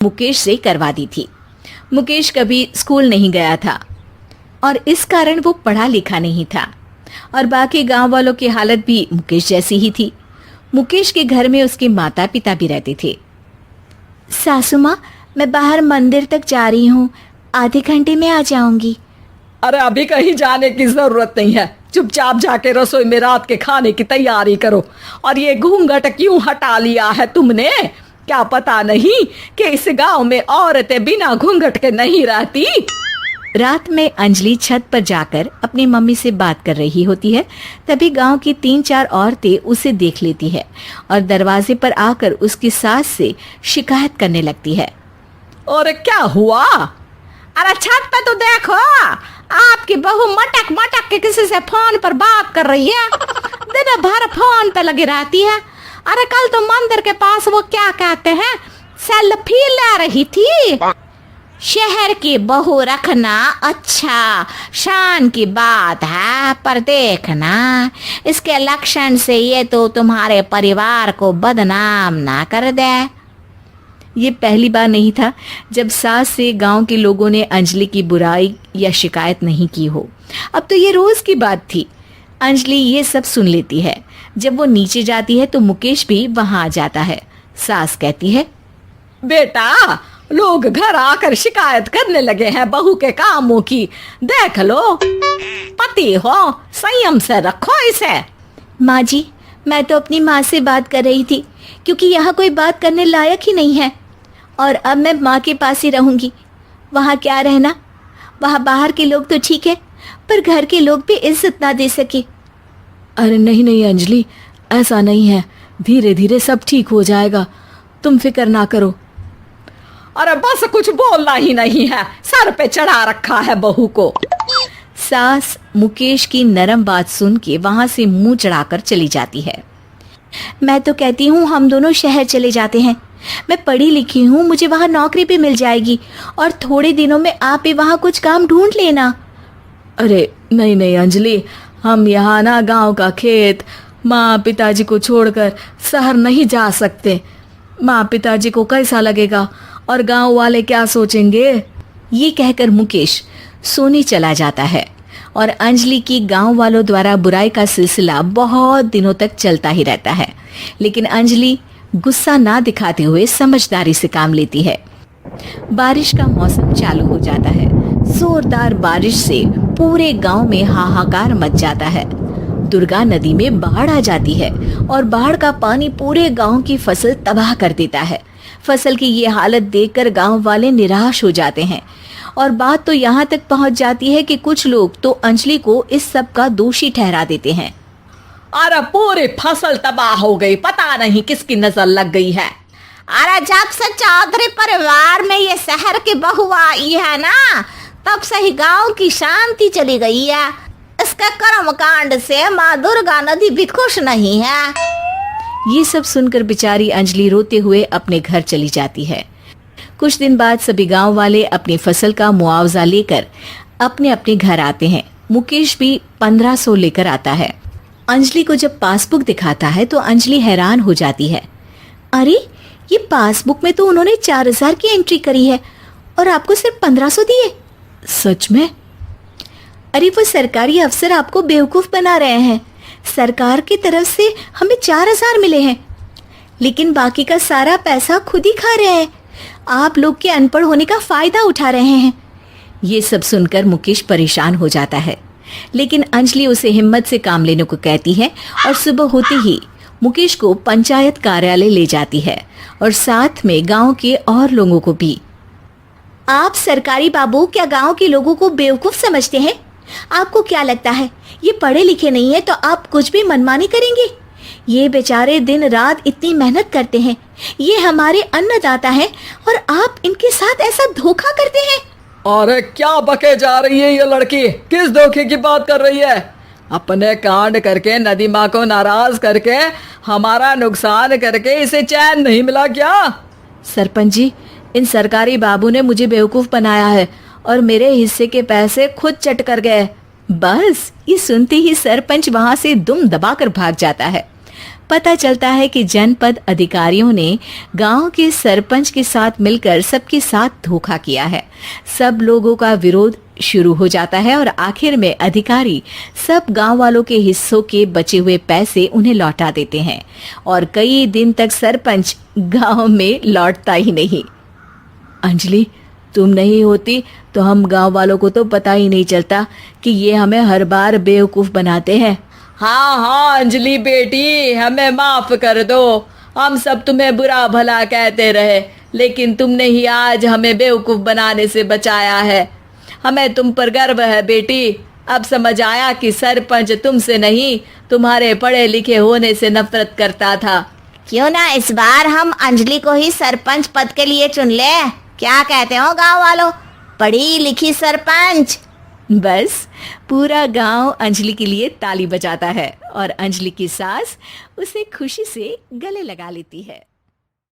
मुकेश से करवा दी थी। मुकेश कभी स्कूल नहीं गया था और इस कारण वो पढ़ा लिखा नहीं था और बाकी गांव वालों की हालत भी मुकेश जैसी ही थी। मुकेश के घर में उसके माता पिता भी रहते थे। सासू माँ, मैं बाहर मंदिर तक जा रही हूँ, आधे घंटे में आ जाऊंगी। अरे अभी कहीं जाने की जरूरत नहीं है, चुपचाप जाके रसोई में रात के खाने की तैयारी करो। और ये घूंघट क्यों हटा लिया है तुमने? क्या पता नहीं कि इस गांव में औरतें बिना घूंघट के नहीं रहती। रात में अंजलि छत पर जाकर अपनी मम्मी से बात कर रही होती है। तभी गांव की 3-4 औरतें उसे देख लेती है और दरवाजे पर आकर उसकी सास से शिकायत करने लगती है। और क्या हुआ? अरे छत पे तो देखो, आपकी बहू मटक मटक के किसी से फोन पर बात कर रही है। दिन भर फोन पे लगी रहती है। अरे कल तो मंदिर के पास वो क्या कहते हैं, सेल्फी ले रही थी। शहर की बहू रखना अच्छा शान की बात है, पर देखना इसके लक्षण से ये तो तुम्हारे परिवार को बदनाम ना कर दे। ये पहली बार नहीं था जब सास से गांव के लोगों ने अंजलि की बुराई या शिकायत नहीं की हो। अब तो ये रोज की बात थी। अंजलि ये सब सुन लेती है। जब वो नीचे जाती है तो मुकेश भी वहां आ जाता है। सास कहती है, बेटा लोग घर आकर शिकायत करने लगे हैं बहू के कामों की, देख लो। पति हो, संयम से रखो इसे। माँ जी, मैं तो अपनी माँ से बात कर रही थी क्योंकि यहाँ कोई बात करने लायक ही नहीं है और अब मैं माँ के पास ही रहूंगी। वहाँ क्या रहना, वहाँ बाहर के लोग तो ठीक है पर घर के लोग भी इज्जत ना दे सके। अरे नहीं नहीं अंजलि, ऐसा नहीं है, धीरे धीरे सब ठीक हो जाएगा, तुम फिक्र ना करो। अरे बस कुछ बोलना ही नहीं है, सर पे चढ़ा रखा है बहू को। सास मुकेश की नरम बात सुन के वहां से मुंह चढ़ाकर चली जाती है। मैं तो कहती हूँ हम दोनों शहर चले जाते हैं। मैं पढ़ी लिखी हूँ, मुझे वहाँ नौकरी भी मिल जाएगी और थोड़े दिनों में आप भी वहाँ कुछ काम ढूंढ लेना। अरे नहीं नहीं अंजलि, हम यहाँ ना गांव का खेत, माँ पिताजी को छोड़कर शहर नहीं जा सकते। माँ पिताजी को कैसा लगेगा और गांव वाले क्या सोचेंगे? ये कहकर मुकेश सोने चला जाता है और अंजलि की गांव वालों द्वारा बुराई का सिलसिला बहुत दिनों तक चलता ही रहता है। लेकिन अंजलि गुस्सा ना दिखाते हुए समझदारी से काम लेती है। बारिश का मौसम चालू हो जाता है। जोरदार बारिश से पूरे गांव में हाहाकार मच जाता है। दुर्गा नदी में बाढ़ आ जाती है और बाढ़ का पानी पूरे गांव की फसल तबाह कर देता है। फसल की ये हालत देखकर गांव वाले निराश हो जाते हैं और बात तो यहाँ तक पहुँच जाती है कि कुछ लोग तो अंजलि को इस सब का दोषी ठहरा देते हैं। अरे पूरी फसल तबाह हो गई, पता नहीं किसकी नजर लग गई है। अरे जब से चौधरी परिवार में ये शहर की बहू आई है ना, तब से ही गांव की शांति चली गई है। इसके कर्म कांड से माँ दुर्गा नदी भी खुश नहीं है। ये सब सुनकर बेचारी अंजलि रोते हुए अपने घर चली जाती है। कुछ दिन बाद सभी गांव वाले अपनी फसल का मुआवजा लेकर अपने अपने घर आते हैं। मुकेश भी 1500 लेकर आता है। अंजलि को जब पासबुक दिखाता है तो अंजलि हैरान हो जाती है। अरे ये पासबुक में तो उन्होंने 4000 की एंट्री करी है और आपको सिर्फ 1500 दिए। सच में? अरे वो सरकारी अफसर आपको बेवकूफ बना रहे हैं। सरकार की तरफ से हमें 4000 मिले हैं लेकिन बाकी का सारा पैसा खुद ही खा रहे हैं। आप लोग के अनपढ़ होने का फायदा उठा रहे हैं। ये सब सुनकर मुकेश परेशान हो जाता है लेकिन अंजलि उसे हिम्मत से काम लेने को कहती है और सुबह होते ही मुकेश को पंचायत कार्यालय ले जाती है और साथ में गांव के और लोगों को भी। आप सरकारी बाबू क्या गांव के लोगों को बेवकूफ समझते हैं? आपको क्या लगता है ये पढ़े लिखे नहीं है तो आप कुछ भी मनमानी करेंगे? ये बेचारे दिन रात इतनी मेहनत करते हैं, ये हमारे अन्नदाता हैं और आप इनके साथ ऐसा धोखा करते हैं। अरे क्या बके जा रही है ये लड़की, किस धोखे की बात कर रही है? अपने कांड करके नदी माँ को नाराज करके हमारा नुकसान करके इसे चैन नहीं मिला क्या? सरपंच जी, इन सरकारी बाबू ने मुझे बेवकूफ बनाया है और मेरे हिस्से के पैसे खुद चट कर गए। बस ये सुनते ही सरपंच वहां से दुम दबाकर भाग जाता है। पता चलता है कि जनपद अधिकारियों ने गांव के सरपंच के साथ मिलकर सबके साथ धोखा किया है। सब लोगों का विरोध शुरू हो जाता है और आखिर में अधिकारी सब गांव वालों के हिस्सों के बचे हुए पैसे उन्हें लौटा देते हैं और कई दिन तक सरपंच गांव में लौटता ही नहीं। अंजलि, तुम नहीं होती तो हम गांव वालों को तो पता ही नहीं चलता कि ये हमें हर बार बेवकूफ बनाते हैं। हाँ हाँ अंजलि बेटी, हमें माफ कर दो। हम सब तुम्हें बुरा भला कहते रहे, लेकिन तुमने ही आज हमें बेवकूफ बनाने से बचाया है। हमें तुम पर गर्व है बेटी। अब समझ आया कि सरपंच तुमसे नहीं, तुम्हारे पढ़े लिखे होने से नफरत करता था। क्यों ना इस बार हम अंजलि को ही सरपंच पद के लिए चुन ले। क्या कहते हो गांव वालों? पढ़ी लिखी सरपंच। बस पूरा गांव अंजलि के लिए ताली बजाता है और अंजलि की सास उसे खुशी से गले लगा लेती है।